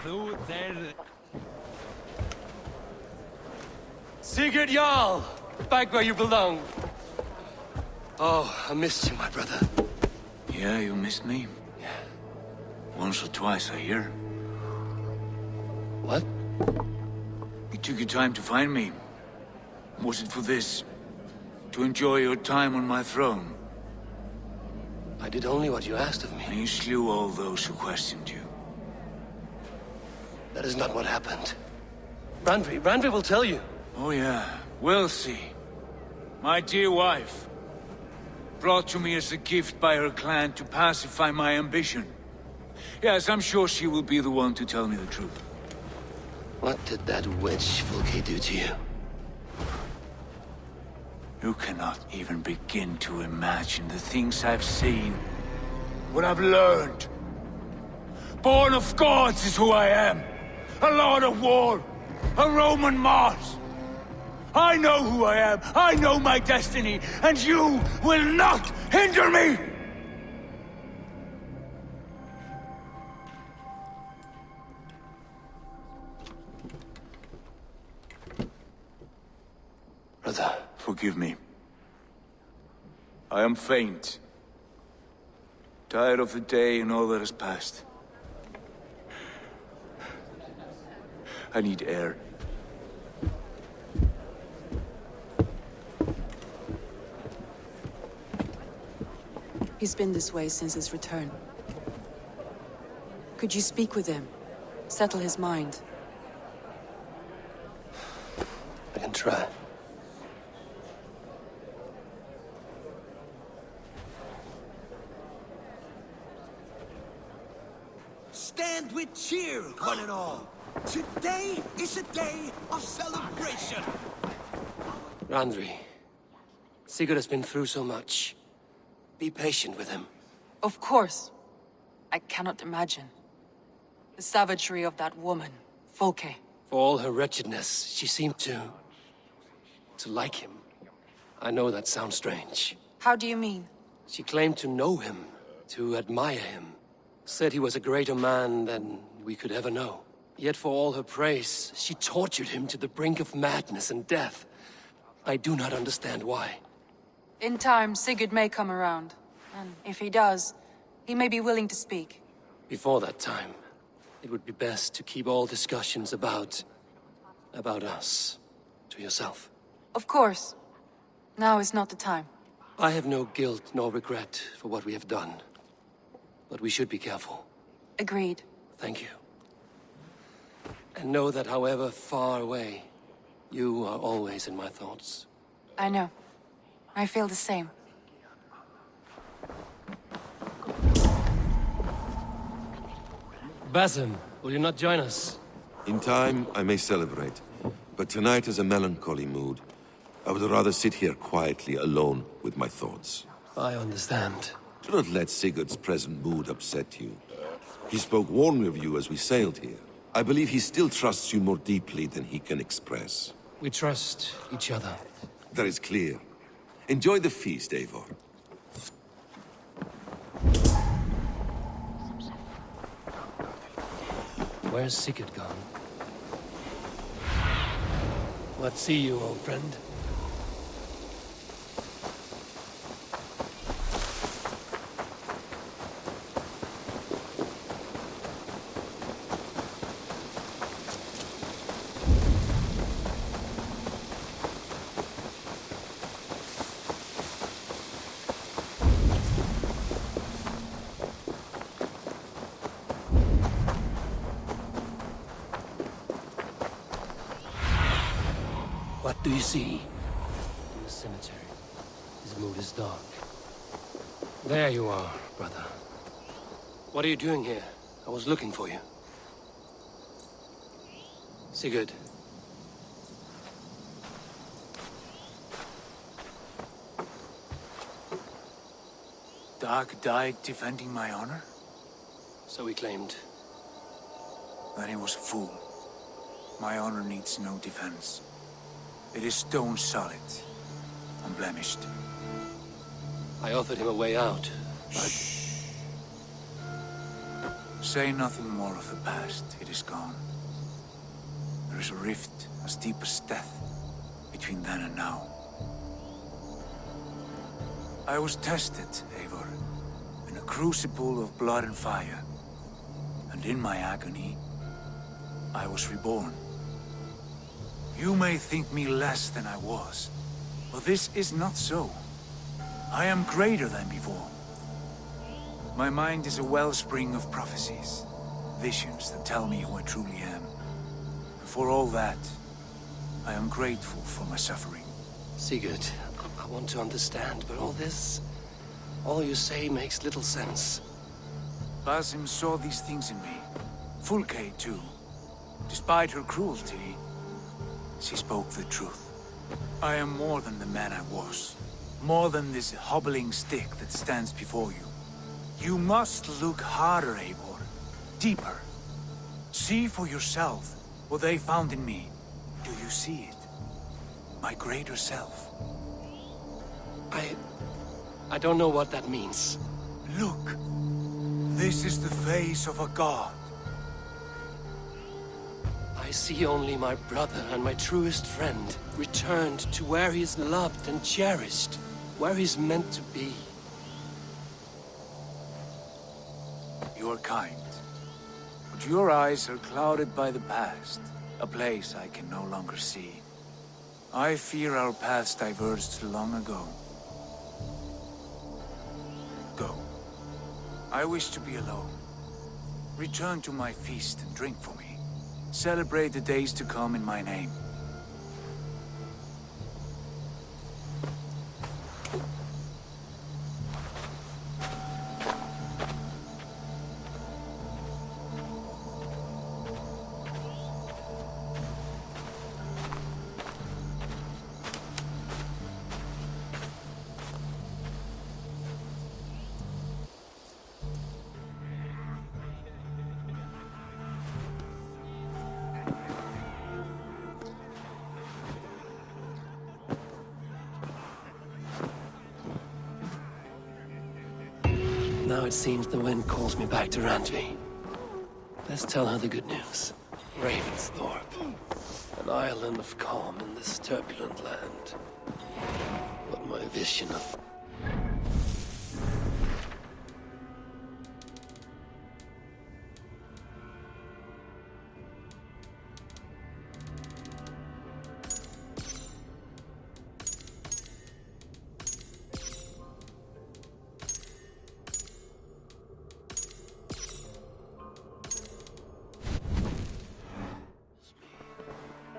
through there. Sigurd Jarl! Back where you belong. Oh, I missed you, my brother. Yeah, you missed me? Yeah. Once or twice, I hear. What? You took your time to find me. Was it for this? To enjoy your time on my throne? I did only what you asked of me. And you slew all those who questioned you. That is not what happened. Randvi will tell you. Oh yeah, we'll see. My dear wife, brought to me as a gift by her clan to pacify my ambition. Yes, I'm sure she will be the one to tell me the truth. What did that witch Fulke do to you? You cannot even begin to imagine the things I've seen. What I've learned. Born of gods is who I am. A lord of war. A Roman Mars. I know who I am. I know my destiny. And you will not hinder me! Brother. Forgive me. I am faint. Tired of the day and all that has passed. I need air. He's been this way since his return. Could you speak with him? Settle his mind? I can try. Stand with cheer, one and all. Today is a day of celebration. Randvi, Sigurd has been through so much. Be patient with him. Of course. I cannot imagine. The savagery of that woman, Fulke. For all her wretchedness, she seemed to like him. I know that sounds strange. How do you mean? She claimed to know him, to admire him. Said he was a greater man than we could ever know. Yet for all her praise, she tortured him to the brink of madness and death. I do not understand why. In time, Sigurd may come around. And if he does, he may be willing to speak. Before that time, it would be best to keep all discussions about us to yourself. Of course. Now is not the time. I have no guilt nor regret for what we have done. But we should be careful. Agreed. Thank you. And know that however far away, you are always in my thoughts. I know. I feel the same. Basim, will you not join us? In time, I may celebrate. But tonight is a melancholy mood. I would rather sit here quietly, alone, with my thoughts. I understand. Do not let Sigurd's present mood upset you. He spoke warmly of you as we sailed here. I believe he still trusts you more deeply than he can express. We trust each other. That is clear. Enjoy the feast, Eivor. Where's Sigurd gone? What see you, old friend? What do you see? In the cemetery. His mood is dark. There you are, brother. What are you doing here? I was looking for you. Sigurd. Dag died defending my honor? So he claimed. Then he was a fool. My honor needs no defense. It is stone solid, unblemished. I offered him a way out, but... Say nothing more of the past. It is gone. There is a rift as deep as death between then and now. I was tested, Eivor, in a crucible of blood and fire. And in my agony, I was reborn. You may think me less than I was, but this is not so. I am greater than before. My mind is a wellspring of prophecies, visions that tell me who I truly am. And for all that, I am grateful for my suffering. Sigurd, I want to understand, but all you say makes little sense. Basim saw these things in me. Fulke, too. Despite her cruelty, she spoke the truth. I am more than the man I was. More than this hobbling stick that stands before you. You must look harder, Eivor. Deeper. See for yourself what they found in me. Do you see it? My greater self. I don't know what that means. Look. This is the face of a god. I see only my brother and my truest friend returned to where he is loved and cherished, where he's meant to be. You are kind. But your eyes are clouded by the past, a place I can no longer see. I fear our paths diverged long ago. Go. I wish to be alone. Return to my feast and drink for me. Celebrate the days to come in my name. Now it seems the wind calls me back to Randvi. Let's tell her the good news. Ravensthorpe. An island of calm in this turbulent land. What my vision of...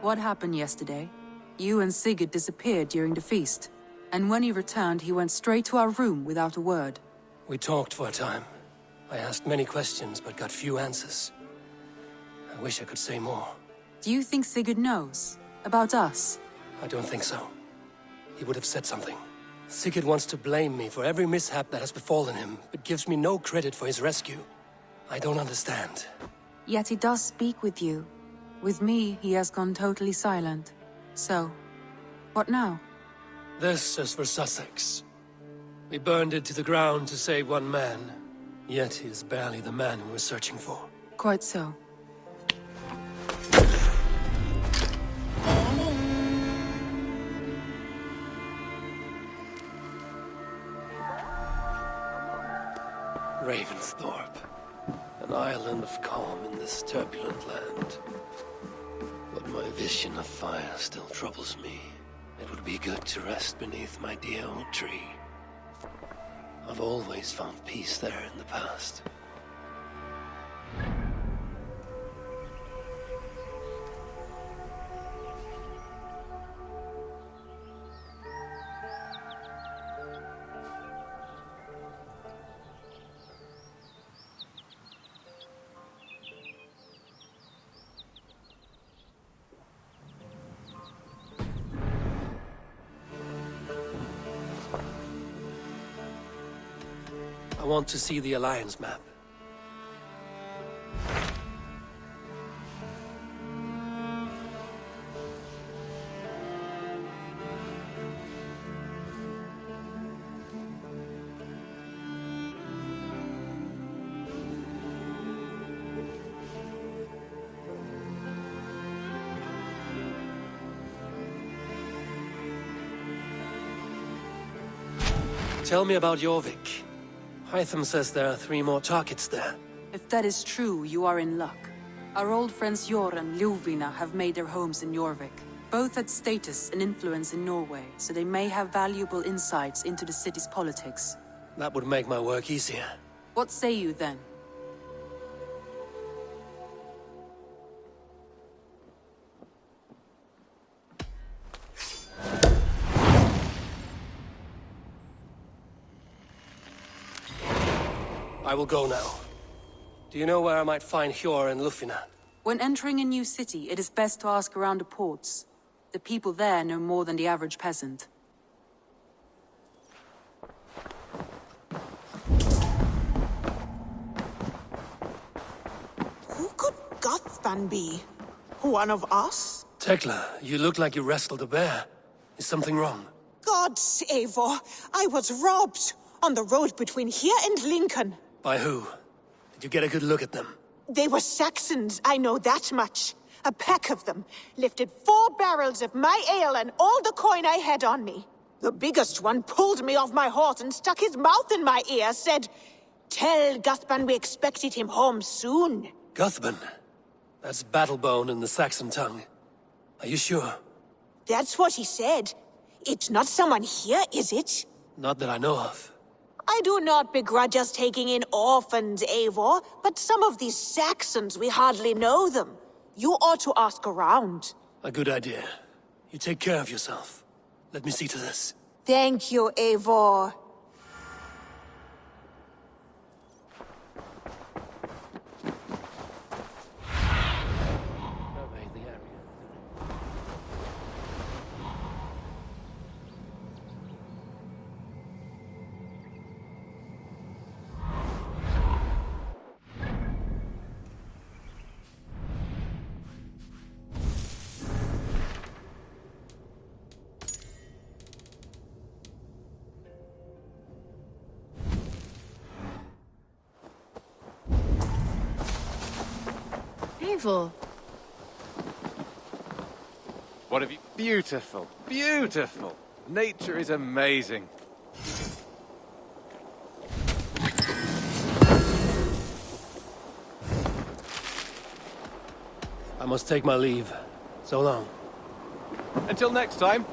What happened yesterday? You and Sigurd disappeared during the feast. And when he returned, he went straight to our room without a word. We talked for a time. I asked many questions, but got few answers. I wish I could say more. Do you think Sigurd knows? About us? I don't think so. He would have said something. Sigurd wants to blame me for every mishap that has befallen him, but gives me no credit for his rescue. I don't understand. Yet he does speak with you. With me, he has gone totally silent. So, what now? This is for Sussex. We burned it to the ground to save one man. Yet he is barely the man we were searching for. Quite so. Ravensthorpe. An island of calm in this turbulent land. But my vision of fire still troubles me. It would be good to rest beneath my dear old tree. I've always found peace there in the past. I want to see the Alliance map. Tell me about Jorvik. Hytham says there are 3 more targets there. If that is true, you are in luck. Our old friends Hjorr and Ljuvina have made their homes in Jorvik. Both had status and influence in Norway, so they may have valuable insights into the city's politics. That would make my work easier. What say you then? I will go now. Do you know where I might find Hjorr and Ljuvina? When entering a new city, it is best to ask around the ports. The people there know more than the average peasant. Who could Gothban be? One of us? Tekla, you look like you wrestled a bear. Is something wrong? Gods, Eivor, I was robbed on the road between here and Lincoln. By who? Did you get a good look at them? They were Saxons, I know that much. A pack of them lifted 4 barrels of my ale and all the coin I had on me. The biggest one pulled me off my horse and stuck his mouth in my ear, said, "Tell Guthban we expected him home soon." Guthban? That's Battlebone in the Saxon tongue. Are you sure? That's what he said. It's not someone here, is it? Not that I know of. I do not begrudge us taking in orphans, Eivor, but some of these Saxons, we hardly know them. You ought to ask around. A good idea. You take care of yourself. Let me see to this. Thank you, Eivor. Survey the area. Evil. What have you... Beautiful, beautiful. Nature is amazing. I must take my leave. So long. Until next time.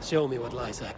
Show me what lies ahead.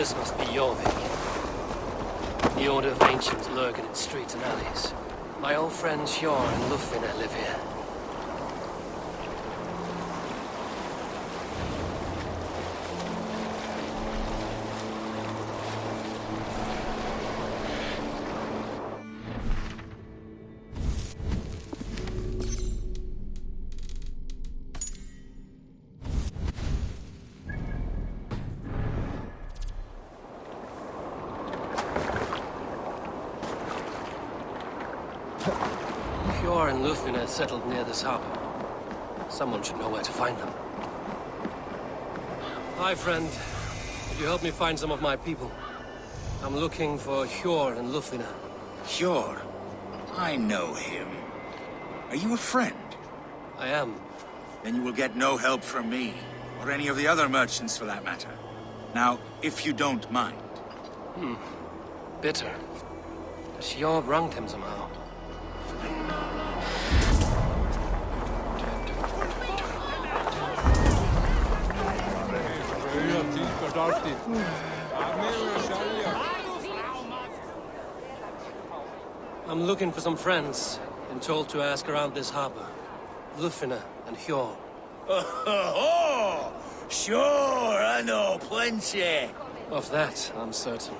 This must be Jorvik. The Order of Ancients lurk in its streets and alleys. My old friends Hjorr and Lufvina live here. Hjorr and Lufvina settled near this harbor. Someone should know where to find them. Hi, friend. Could you help me find some of my people? I'm looking for Hjorr and Lufvina. Hjorr? I know him. Are you a friend? I am. Then you will get no help from me, or any of the other merchants for that matter. Now, if you don't mind. Bitter. Has Hjorr wronged him somehow? I'm looking for some friends. Been told to ask around this harbor. Lufvina and Hjorr. Oh, sure, I know plenty. Of that, I'm certain.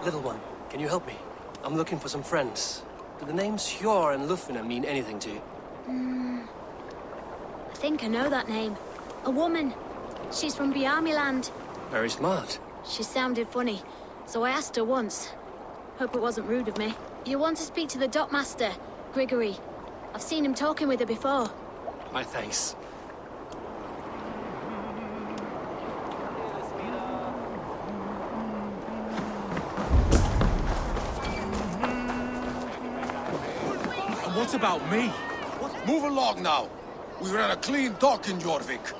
Little one, can you help me? I'm looking for some friends. Do the names Hjorr and Lufvina mean anything to you? I think I know that name. A woman. She's from Bjarmiland. Very smart. She sounded funny, so I asked her once. Hope it wasn't rude of me. You want to speak to the dockmaster, Grigory. I've seen him talking with her before. My thanks. What about me? Move along now. We ran a clean dock in Jorvik.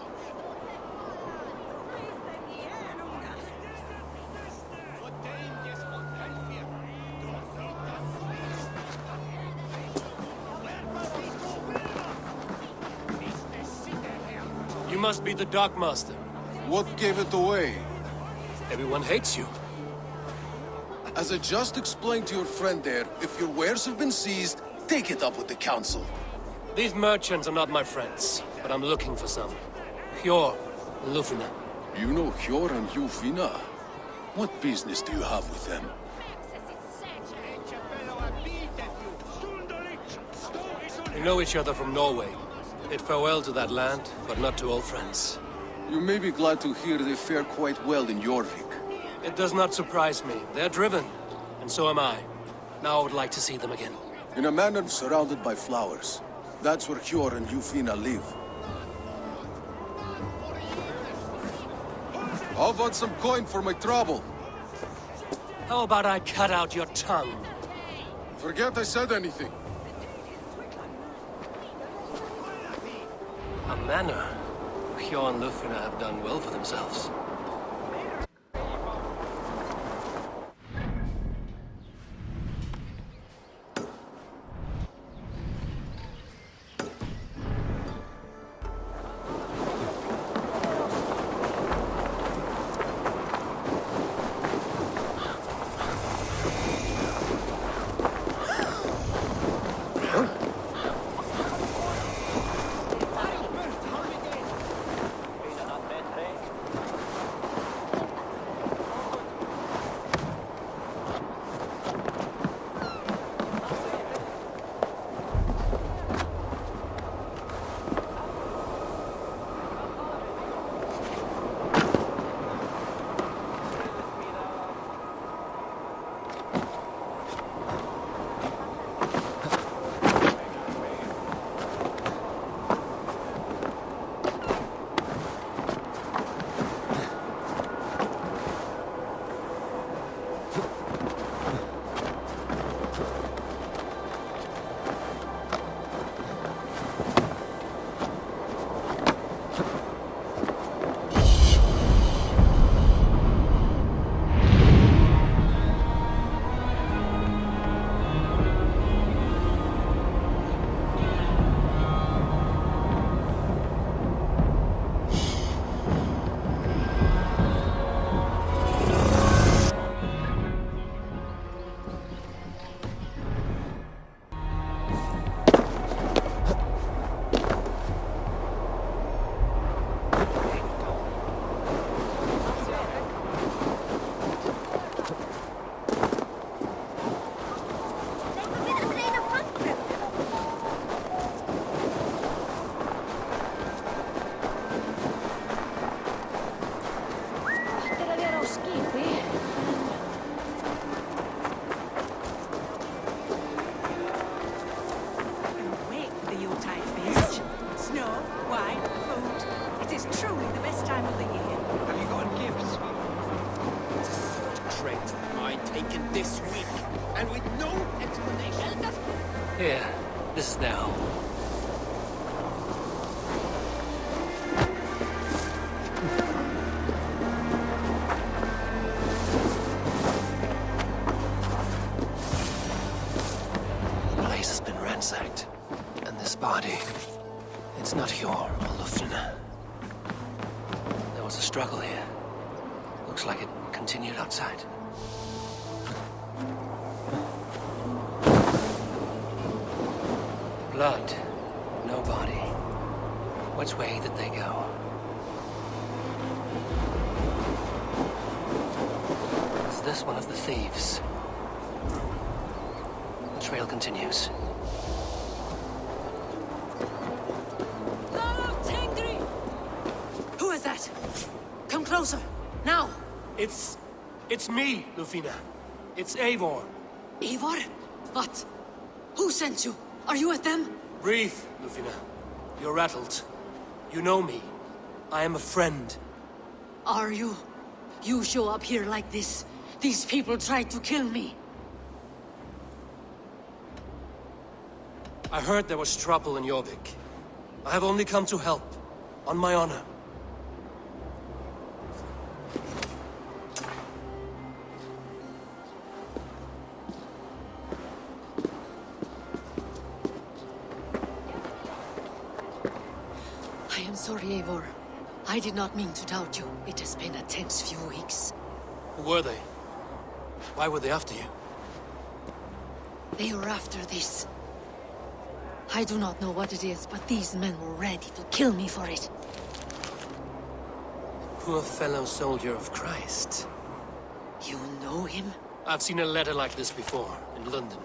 You must be the dockmaster. What gave it away? Everyone hates you. As I just explained to your friend there, if your wares have been seized, take it up with the council. These merchants are not my friends, but I'm looking for some. Hjorr and Lufvina. You know Hjorr and Lufvina? What business do you have with them? We know each other from Norway. Bid farewell to that land, but not to old friends. You may be glad to hear they fare quite well in Jorvik. It does not surprise me. They're driven, and so am I. Now I would like to see them again. In a manor surrounded by flowers. That's where Hjorr and Lufvina live. How about some coin for my trouble? How about I cut out your tongue? Forget I said anything. A manor. Hjorr and Lufvina have done well for themselves. this week, and with no explanation. Here, this is their home. The place has been ransacked. And this body, it's not Hjorr or Luftina. There was a struggle here. Looks like it continued outside. Blood, no body. Which way did they go? Is this one of the thieves? The trail continues. Who is that? Come closer, now! It's me, Lufina. It's Eivor. Eivor? What? Who sent you? Are you with them? Breathe, Lufina. You're rattled. You know me. I am a friend. Are you? You show up here like this. These people tried to kill me. I heard there was trouble in Jorvik. I have only come to help. On my honor. I am sorry, Eivor. I did not mean to doubt you. It has been a tense few weeks. Who were they? Why were they after you? They were after this. I do not know what it is, but these men were ready to kill me for it. Poor fellow soldier of Christ. You know him? I've seen a letter like this before, in London.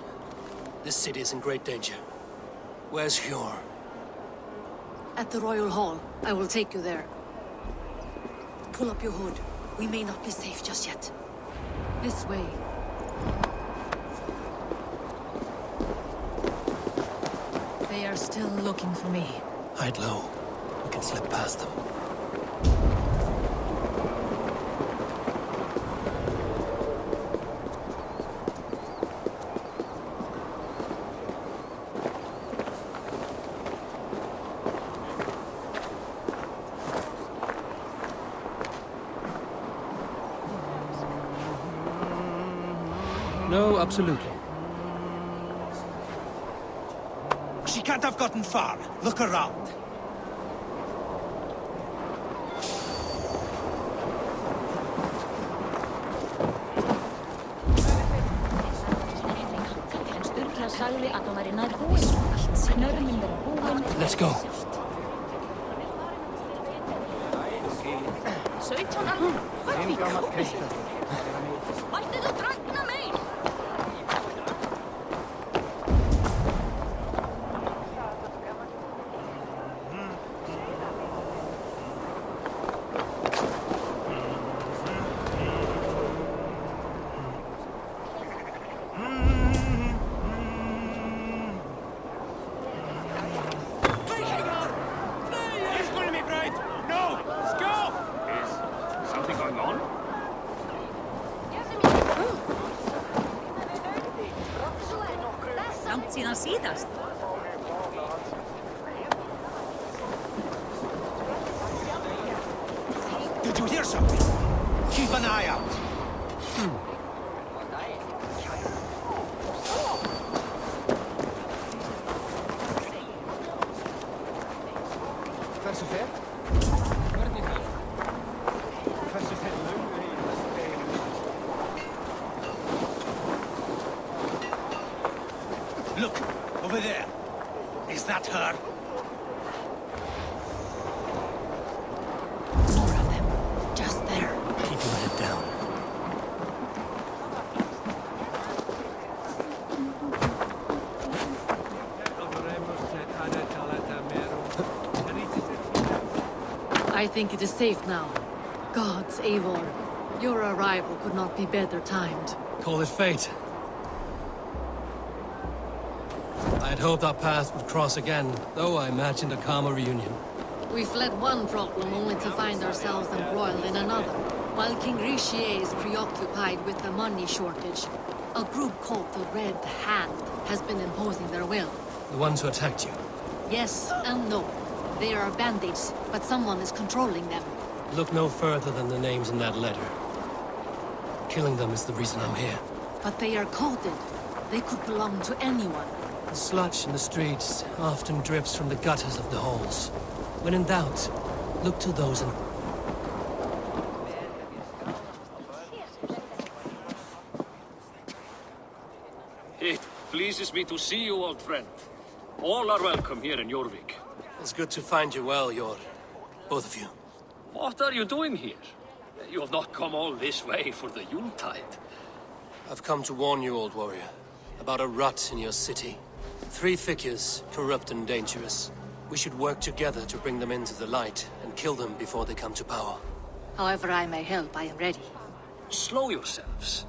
This city is in great danger. Where's Hjorr? At the Royal Hall. I will take you there. Pull up your hood. We may not be safe just yet. This way. They are still looking for me. Hide low. We can slip past them. No, absolutely. She can't have gotten far. Look around. Let's go. Síðan síðast. Did you hear something? Keep an eye out. Hversu fer? Hvernig fer? Hversu fer Look, over there. Is that her? More of them. Just there. Keep your head down. I think it is safe now. Gods, Eivor. Your arrival could not be better timed. Call it fate. I had hoped our paths would cross again, though I imagined a calmer reunion. We fled one problem only to find ourselves embroiled in another, while King Rishi is preoccupied with the money shortage. A group called the Red Hand has been imposing their will. The ones who attacked you. Yes and no. They are bandits, but someone is controlling them. Look no further than the names in that letter. Killing them is the reason I'm here. But they are coded. They could belong to anyone. The sludge in the streets often drips from the gutters of the halls. When in doubt, look to those in... It pleases me to see you, old friend. All are welcome here in Jorvik. It's good to find you well, Hjorr. Both of you. What are you doing here? You have not come all this way for the Yuletide. I've come to warn you, old warrior, about a rot in your city. 3 figures, corrupt and dangerous. We should work together to bring them into the light and kill them before they come to power. However I may help, I am ready. Slow yourselves.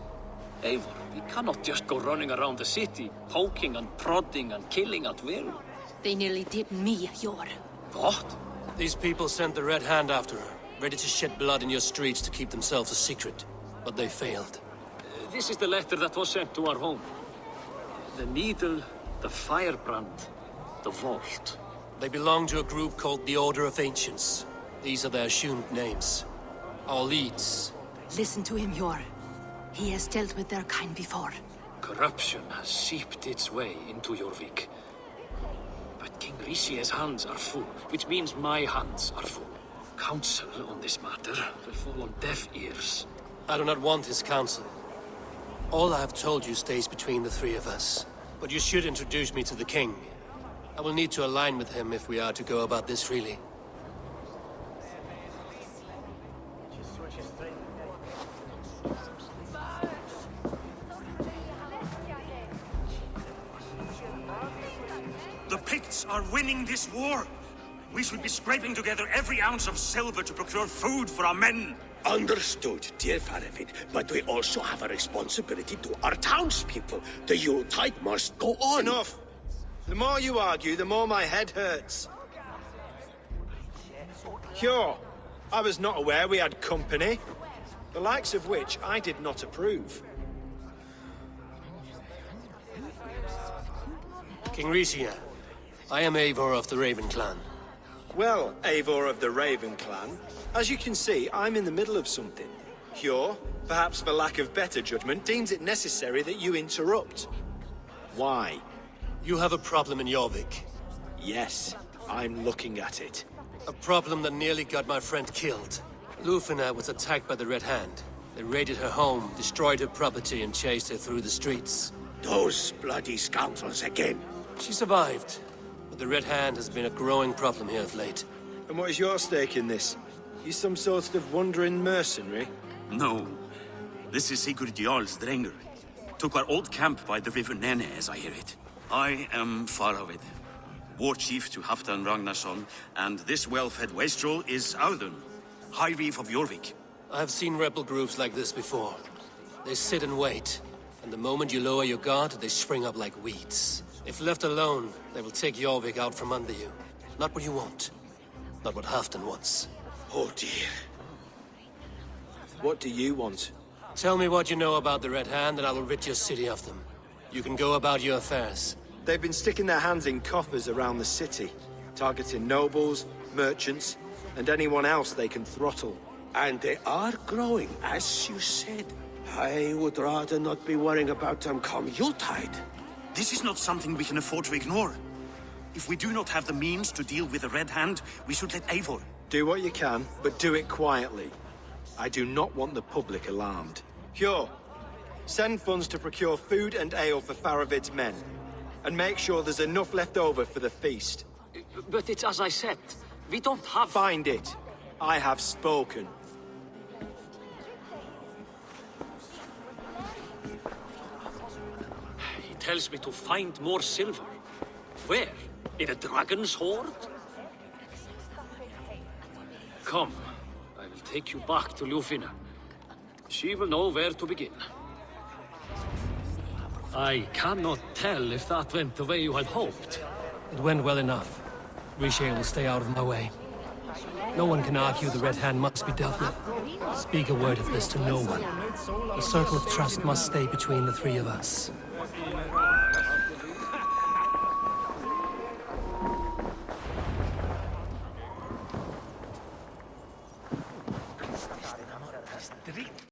Eivor, we cannot just go running around the city, poking and prodding and killing at will. They nearly did me, Hjorr. What? These people sent the Red Hand after her, ready to shed blood in your streets to keep themselves a secret. But they failed. This is the letter that was sent to our home. The needle, the firebrand, the vault. They belong to a group called the Order of Ancients. These are their assumed names. Our leads. Listen to him, Hjorr. He has dealt with their kind before. Corruption has seeped its way into Jorvik. But King Risie's hands are full, which means my hands are full. Counsel on this matter will fall on deaf ears. I do not want his counsel. All I have told you stays between the 3 of us. But you should introduce me to the king. I will need to align with him if we are to go about this freely. The Picts are winning this war. We should be scraping together every ounce of silver to procure food for our men. Understood, dear Faravid, but we also have a responsibility to our townspeople. The Yuletide must go on. Enough! The more you argue, the more my head hurts. Hjorr, I was not aware we had company, the likes of which I did not approve. King Risie, I am Eivor of the Raven Clan. Well, Eivor of the Raven Clan, as you can see, I'm in the middle of something. Hjorr, perhaps for lack of better judgment, deems it necessary that you interrupt. Why? You have a problem in Jorvik. Yes, I'm looking at it. A problem that nearly got my friend killed. Lufina was attacked by the Red Hand. They raided her home, destroyed her property, and chased her through the streets. Those bloody scoundrels again. She survived, but the Red Hand has been a growing problem here of late. And what is your stake in this? You some sort of wandering mercenary? No. This is Sigurd Jarl's Drenger. Took our old camp by the river Nene, as I hear it. I am Faravid, war chief to Halfdan Ragnarsson, and this well-fed wastrel is Audun, High Reef of Jorvik. I have seen rebel groups like this before. They sit and wait, and the moment you lower your guard, they spring up like weeds. If left alone, they will take Jorvik out from under you. Not what you want. Not what Halfdan wants. Oh dear. What do you want? Tell me what you know about the Red Hand, and I will rid your city of them. You can go about your affairs. They've been sticking their hands in coffers around the city, targeting nobles, merchants, and anyone else they can throttle. And they are growing, as you said. I would rather not be worrying about them come Yuletide. This is not something we can afford to ignore. If we do not have the means to deal with the Red Hand, we should let Eivor. Do what you can, but do it quietly. I do not want the public alarmed. Hjorr, send funds to procure food and ale for Faravid's men. And make sure there's enough left over for the feast. But it's as I said, we don't have... Find it. I have spoken. He tells me to find more silver. Where? In a dragon's hoard? Come, I will take you back to Lufina. She will know where to begin. I cannot tell if that went the way you had hoped. It went well enough. Risie will stay out of my way. No one can argue the Red Hand must be dealt with. Speak a word of this to no one. The circle of trust must stay between the three of us.